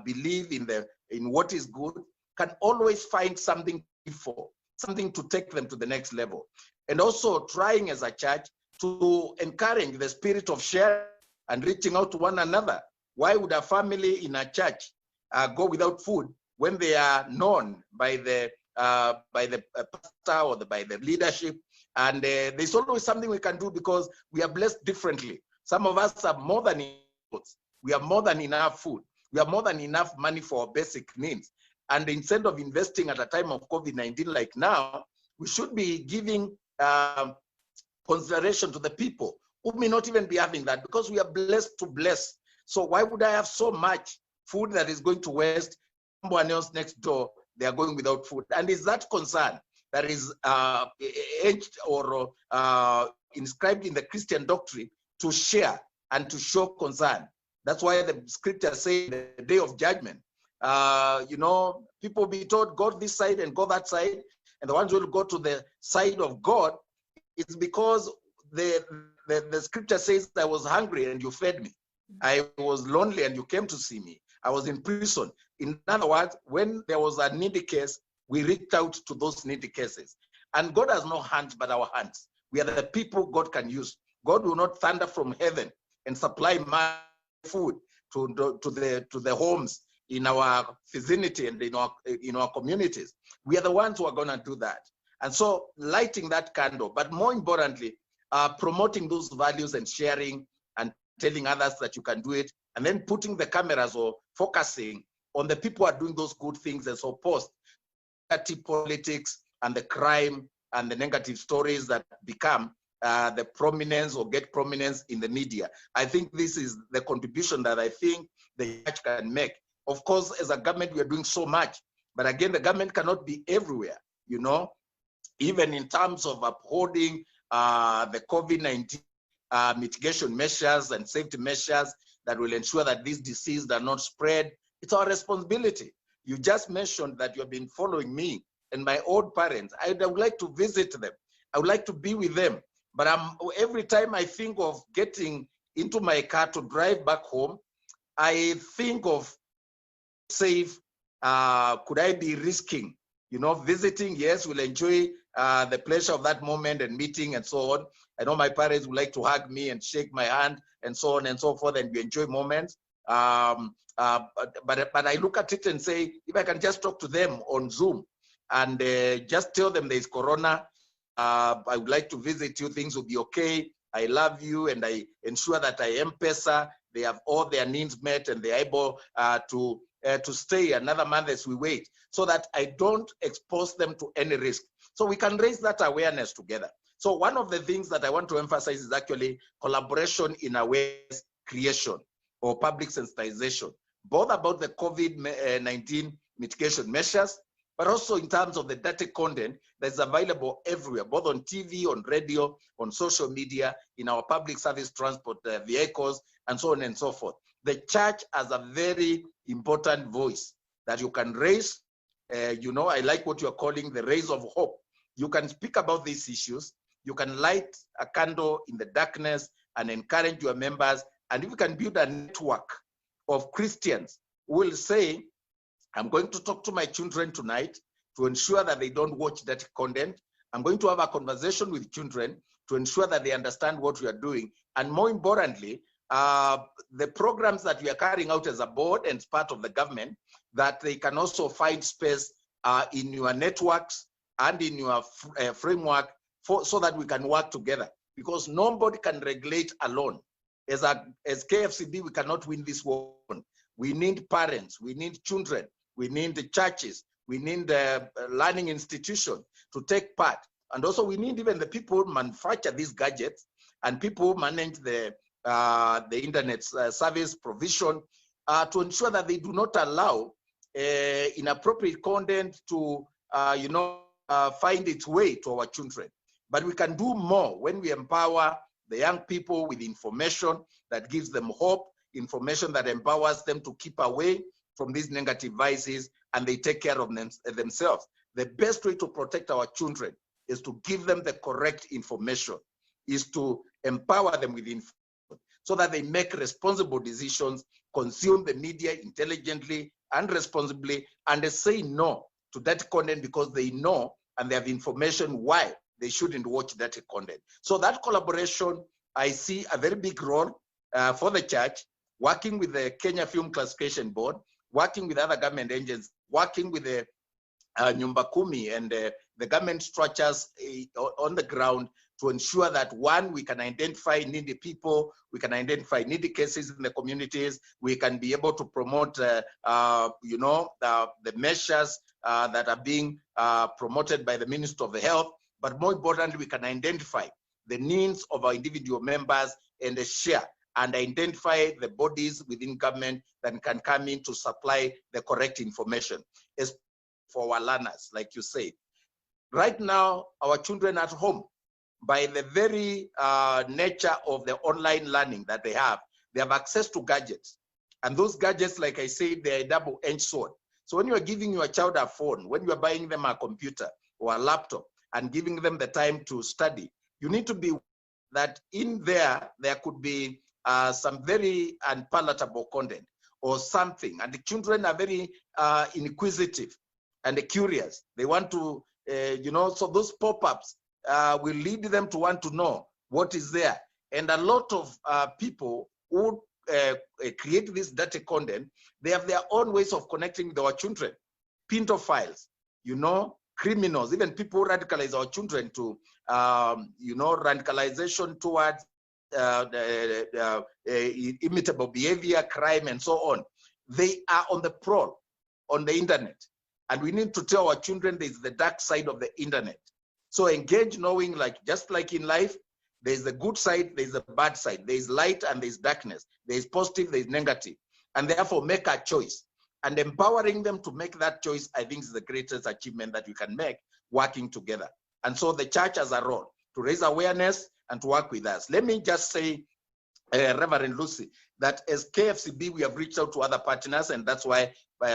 [SPEAKER 8] believe in what is good can always find something for, something to take them to the next level. And also trying as a church to encourage the spirit of sharing and reaching out to one another. Why would a family in a church go without food when they are known by the pastor or by the leadership? And there's always something we can do, because we are blessed differently. Some of us have more than enough. We have more than enough food. We have more than enough money for our basic needs. And instead of investing at a time of COVID-19 like now, we should be giving consideration to the people who may not even be having that, because we are blessed to bless. So why would I have so much food that is going to waste? Someone else next door, they are going without food. And is that concern that is edged or inscribed in the Christian doctrine to share and to show concern? That's why the scripture says the day of judgment, people be told, go this side and go that side. And the ones who will go to the side of God, it's because the scripture says, I was hungry and you fed me. I was lonely and you came to see me. I was in prison. In other words, when there was a needy case, we reached out to those needy cases. And God has no hands but our hands. We are the people God can use. God will not thunder from heaven and supply my food to the homes in our vicinity and in our communities. We are the ones who are going to do that. And so lighting that candle, but more importantly, promoting those values and sharing and telling others that you can do it, and then putting the cameras or focusing on the people who are doing those good things, as opposed to politics and the crime and the negative stories that become the prominence or get prominence in the media. I think this is the contribution that I think the church can make. Of course, as a government, we are doing so much, but again, the government cannot be everywhere, even in terms of upholding the COVID-19 mitigation measures and safety measures that will ensure that these diseases are not spread. It's our responsibility. You just mentioned that you have been following me and my old parents. I would like to visit them. I would like to be with them. But every time I think of getting into my car to drive back home, I think of safe, could I be risking, visiting? Yes, we'll enjoy the pleasure of that moment and meeting and so on. I know my parents would like to hug me and shake my hand and so on and so forth, and we enjoy moments. But I look at it and say, if I can just talk to them on Zoom and just tell them there's Corona, I would like to visit you, things will be okay. I love you, and I ensure that I M-Pesa, they have all their needs met, and they're able to stay another month as we wait, so that I don't expose them to any risk. So we can raise that awareness together. So one of the things that I want to emphasize is actually collaboration in awareness creation or public sensitization, both about the COVID-19 mitigation measures, but also in terms of the data content that's available everywhere, both on TV, on radio, on social media, in our public service transport vehicles, and so on and so forth. The church has a very important voice that you can raise. You know, I like what you're calling the rays of hope. You can speak about these issues. You can light a candle in the darkness and encourage your members. And if you can build a network of Christians who will say, I'm going to talk to my children tonight to ensure that they don't watch that content. I'm going to have a conversation with children to ensure that they understand what we are doing. And more importantly, the programs that we are carrying out as a board and part of the government, that they can also find space in your networks and in your framework so that we can work together, because nobody can regulate alone. As KFCB, we cannot win this war. We need parents, we need children, we need the churches, we need the learning institutions to take part. And also we need even the people who manufacture these gadgets and people who manage the internet service provision to ensure that they do not allow inappropriate content to find its way to our children. But we can do more when we empower the young people with information that gives them hope, information that empowers them to keep away from these negative vices, and they take care of themselves. The best way to protect our children is to give them the correct information, is to empower them with information so that they make responsible decisions, consume the media intelligently and responsibly, and they say no to that content because they know and they have information why they shouldn't watch that content. So that collaboration, I see a very big role for the church, working with the Kenya Film Classification Board, working with other government agencies, working with the Nyumba Kumi and the government structures on the ground to ensure that, one, we can identify needy people, we can identify needy cases in the communities, we can be able to promote, the measures that are being promoted by the Minister of Health, but more importantly, we can identify the needs of our individual members and share and identify the bodies within government that can come in to supply the correct information. As for our learners, like you say, right now, our children at home, by the very nature of the online learning that they have access to gadgets. And those gadgets, like I said, they're a double-edged sword. So when you are giving your child a phone, when you are buying them a computer or a laptop and giving them the time to study, you need to be that in there could be some very unpalatable content or something. And the children are very inquisitive and curious. They want to, so those pop-ups will lead them to want to know what is there. And a lot of people who create this data content, they have their own ways of connecting with our children. Pinto files, criminals, even people who radicalize our children to, radicalization towards imitable behavior, crime, and so on. They are on the prowl on the internet. And we need to tell our children there's the dark side of the internet. So engage knowing, just like in life, there's the good side, there's the bad side. There's light and there's darkness. There's positive, there's negative. And therefore make a choice. And empowering them to make that choice, I think, is the greatest achievement that we can make working together. And so the church has a role to raise awareness and to work with us. Let me just say, Reverend Lucy, that as KFCB, we have reached out to other partners, and that's why,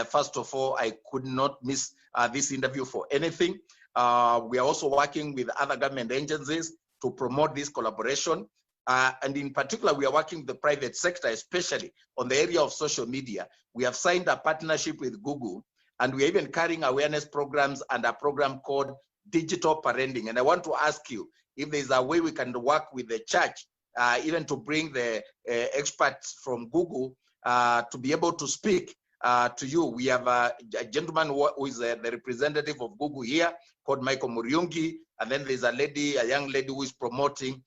[SPEAKER 8] first of all, I could not miss this interview for anything. We are also working with other government agencies to promote this collaboration. And in particular, we are working with the private sector, especially on the area of social media. We have signed a partnership with Google, and we are even carrying awareness programs and a program called Digital Parenting. And I want to ask you if there's a way we can work with the church, even to bring the experts from Google to be able to speak to you. We have a gentleman who is the representative of Google here called Michael Muriungi, and then there's a young lady who is promoting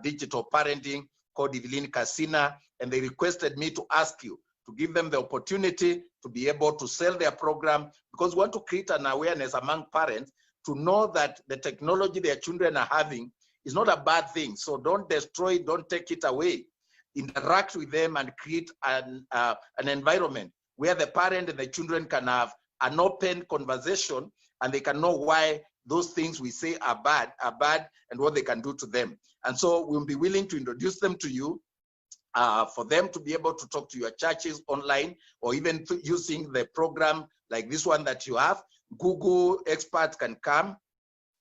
[SPEAKER 8] digital parenting called Evelyn Casina, and they requested me to ask you to give them the opportunity to be able to sell their program, because we want to create an awareness among parents to know that the technology their children are having is not a bad thing. So don't destroy it, don't take it away. Interact with them and create an environment where the parent and the children can have an open conversation, and they can know why those things we say are bad, and what they can do to them. And so we'll be willing to introduce them to you, for them to be able to talk to your churches online, or even using the program like this one that you have. Google experts can come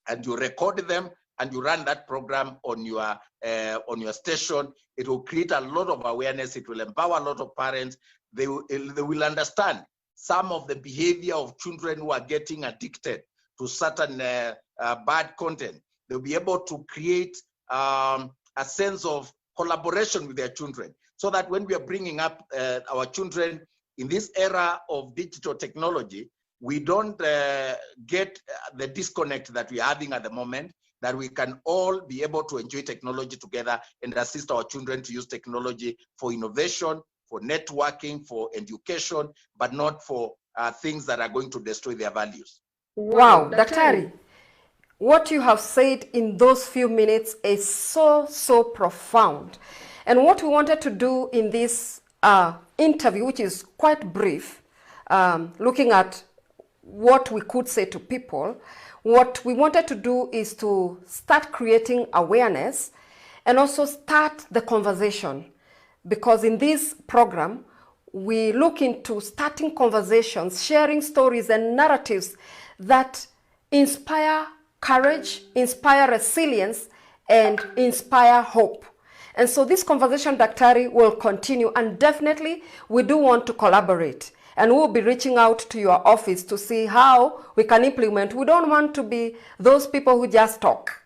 [SPEAKER 8] and you record them and you run that program on your station. It will create a lot of awareness. It will empower a lot of parents. They will understand some of the behavior of children who are getting addicted to certain bad content. They'll be able to create a sense of collaboration with their children, so that when we are bringing up our children in this era of digital technology, we don't get the disconnect that we're having at the moment, that we can all be able to enjoy technology together and assist our children to use technology for innovation, for networking, for education, but not for things that are going to destroy their values.
[SPEAKER 2] Wow, Daktari, what you have said in those few minutes is so profound. And what we wanted to do in this interview, which is quite brief, looking at what we could say to people, what we wanted to do is to start creating awareness and also start the conversation. Because in this program, we look into starting conversations, sharing stories and narratives that inspire courage, inspire resilience, and inspire hope. And so this conversation, Daktari, will continue, and definitely we do want to collaborate. And we'll be reaching out to your office to see how we can implement. We don't want to be those people who just talk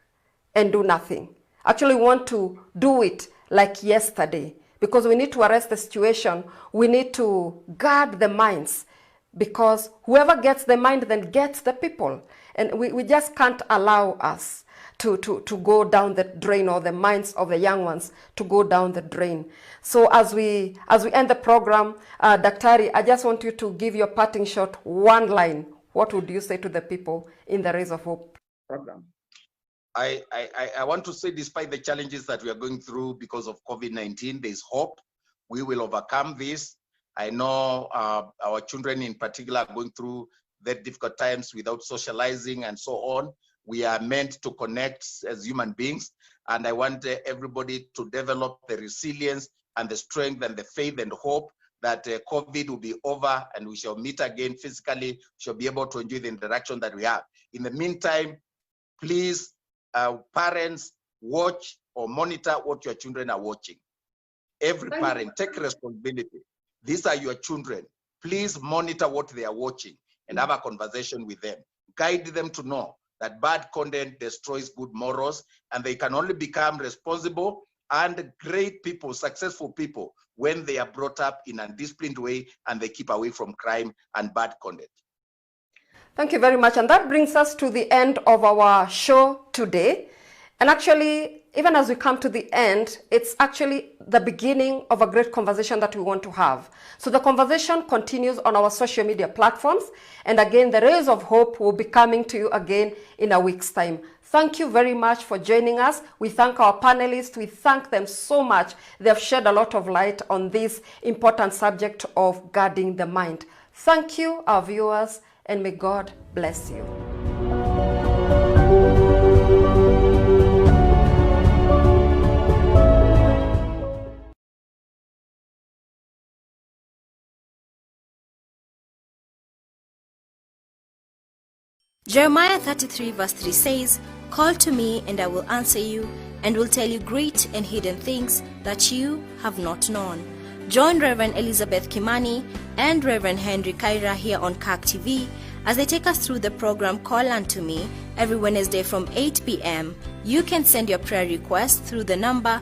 [SPEAKER 2] and do nothing. Actually, we want to do it like yesterday, because we need to arrest the situation. We need to guard the minds, because whoever gets the mind then gets the people. And we just can't allow us to go down the drain, or the minds of the young ones to go down the drain. So as we end the program, Daktari, I just want you to give your parting shot, one line. What would you say to the people in the Rays of Hope program?
[SPEAKER 8] I want to say, despite the challenges that we are going through because of COVID-19, there's hope. We will overcome this. I know our children in particular are going through very difficult times without socializing and so on. We are meant to connect as human beings, and I want everybody to develop the resilience and the strength and the faith and hope that COVID will be over and we shall meet again physically, shall be able to enjoy the interaction that we have. In the meantime, please, parents, watch or monitor what your children are watching. Every parent, take responsibility. These are your children. Please monitor what they are watching and have a conversation with them. Guide them to know that bad content destroys good morals, and they can only become responsible and great people, successful people, when they are brought up in a disciplined way and they keep away from crime and bad content.
[SPEAKER 2] Thank you very much. And that brings us to the end of our show today. And actually, even as we come to the end, it's actually the beginning of a great conversation that we want to have. So the conversation continues on our social media platforms. And again, the Rays of Hope will be coming to you again in a week's time. Thank you very much for joining us. We thank our panelists. We thank them so much. They have shed a lot of light on this important subject of guarding the mind. Thank you, our viewers, and may God bless you.
[SPEAKER 7] Jeremiah 33 verse 3 says, "Call to me and I will answer you and will tell you great and hidden things that you have not known." Join Reverend Elizabeth Kimani and Reverend Henry Kaira here on CAC TV as they take us through the program Call Unto Me every Wednesday from 8 p.m. You can send your prayer request through the number